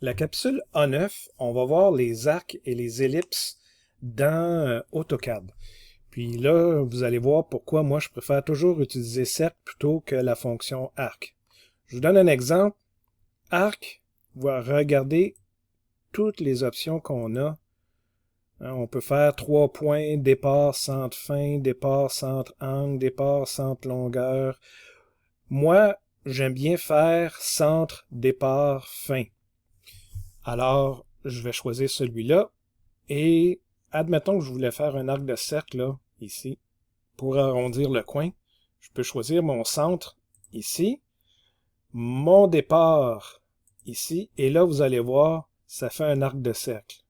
La capsule A9, on va voir les arcs et les ellipses dans AutoCAD. Puis là, vous allez voir pourquoi moi je préfère toujours utiliser cercle plutôt que la fonction arc. Je vous donne un exemple. Arc va regarder toutes les options qu'on a. On peut faire 3 points, départ, centre, fin, départ, centre, angle, départ, centre, longueur. Moi, j'aime bien faire centre, départ, fin. Alors, je vais choisir celui-là. Et admettons que je voulais faire un arc de cercle, là, ici, pour arrondir le coin. Je peux choisir mon centre, ici, mon départ, ici, et là, vous allez voir, ça fait un arc de cercle.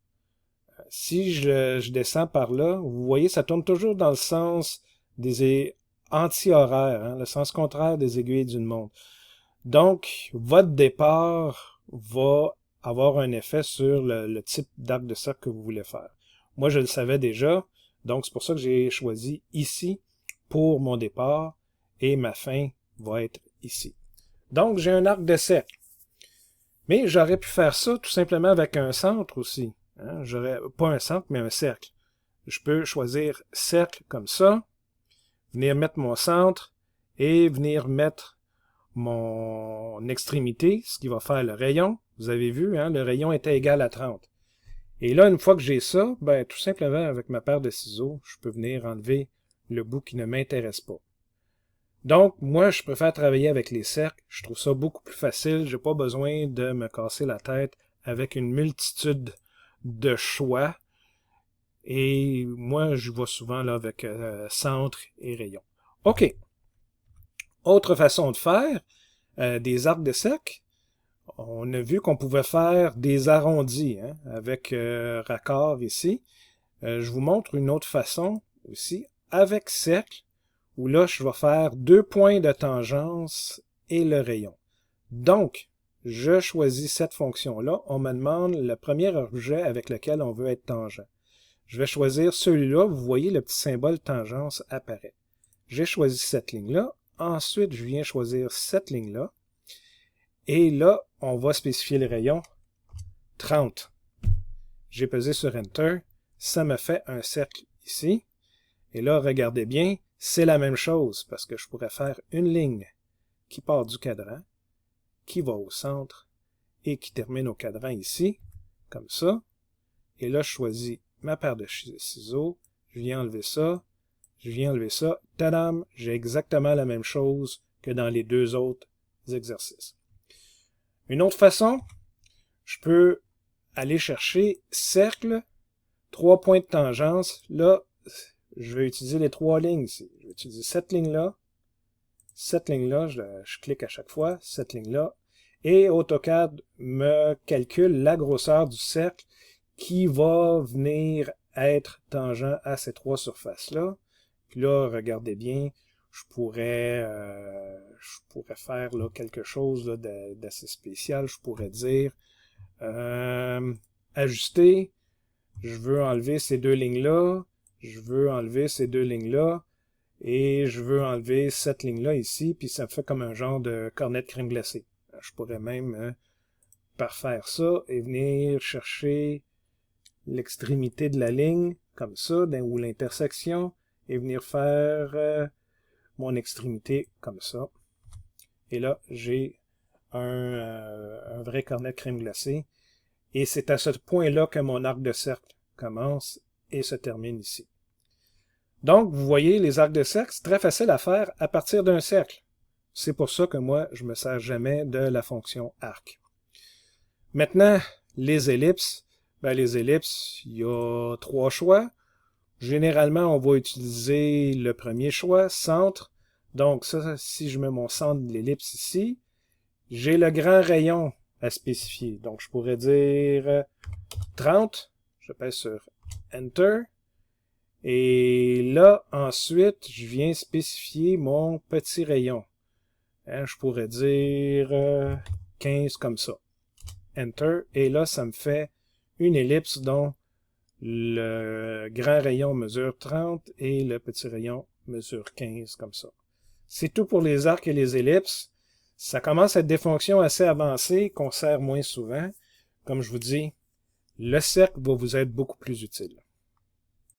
Si je descends par là, vous voyez, ça tourne toujours dans le sens des anti-horaires, hein, le sens contraire des aiguilles d'une montre. Donc, votre départ va avoir un effet sur le type d'arc de cercle que vous voulez faire. Moi, je le savais déjà, donc c'est pour ça que j'ai choisi ici pour mon départ et ma fin va être ici. Donc, j'ai un arc de cercle. Mais j'aurais pu faire ça tout simplement avec un centre aussi. Hein? J'aurais pas un centre, mais un cercle. Je peux choisir cercle comme ça, venir mettre mon centre et venir mettre mon extrémité, ce qui va faire le rayon. Vous avez vu, hein, le rayon était égal à 30. Et là, une fois que j'ai ça, ben, tout simplement avec ma paire de ciseaux, je peux venir enlever le bout qui ne m'intéresse pas. Donc, moi, je préfère travailler avec les cercles. Je trouve ça beaucoup plus facile. J'ai pas besoin de me casser la tête avec une multitude de choix. Et moi, je vais souvent là avec centre et rayon. OK. Autre façon de faire, des arcs de cercle. On a vu qu'on pouvait faire des arrondis hein, avec raccord ici. Je vous montre une autre façon aussi, avec cercle, où là, je vais faire 2 points de tangence et le rayon. Donc, je choisis cette fonction-là. On me demande le premier objet avec lequel on veut être tangent. Je vais choisir celui-là. Vous voyez, le petit symbole tangence apparaît. J'ai choisi cette ligne-là. Ensuite, je viens choisir cette ligne-là. Et là, on va spécifier le rayon 30. J'ai pesé sur Enter. Ça me fait un cercle ici. Et là, regardez bien, c'est la même chose parce que je pourrais faire une ligne qui part du cadran, qui va au centre et qui termine au cadran ici, comme ça. Et là, je choisis ma paire de ciseaux. Je viens enlever ça. Je viens enlever ça. Tadam! J'ai exactement la même chose que dans les deux autres exercices. Une autre façon, je peux aller chercher cercle, 3 points de tangence. Là, je vais utiliser les 3 lignes ici. Je vais utiliser cette ligne-là, je clique à chaque fois, cette ligne-là, et AutoCAD me calcule la grosseur du cercle qui va venir être tangent à ces 3 surfaces-là. Puis là, regardez bien, je pourrais faire là, quelque chose d'assez spécial. Je pourrais dire ajuster, je veux enlever ces 2 lignes-là, je veux enlever ces 2 lignes-là, et je veux enlever cette ligne-là ici, puis ça me fait comme un genre de cornet de crème glacée. Je pourrais même parfaire ça et venir chercher l'extrémité de la ligne, comme ça, ou l'intersection, et venir faire mon extrémité comme ça. Et là, j'ai un vrai cornet de crème glacée. Et c'est à ce point-là que mon arc de cercle commence et se termine ici. Donc, vous voyez, les arcs de cercle, c'est très facile à faire à partir d'un cercle. C'est pour ça que moi, je ne me sers jamais de la fonction arc. Maintenant, les ellipses. Ben, les ellipses, il y a 3 choix. Généralement, on va utiliser le premier choix, centre. Donc, ça, si je mets mon centre de l'ellipse ici, j'ai le grand rayon à spécifier. Donc, je pourrais dire 30. Je pèse sur Enter. Et là, ensuite, je viens spécifier mon petit rayon. Hein, je pourrais dire 15 comme ça. Enter. Et là, ça me fait une ellipse dont le grand rayon mesure 30 et le petit rayon mesure 15 comme ça. C'est tout pour les arcs et les ellipses. Ça commence à être des fonctions assez avancées qu'on sert moins souvent. comme je vous dis, le cercle va vous être beaucoup plus utile.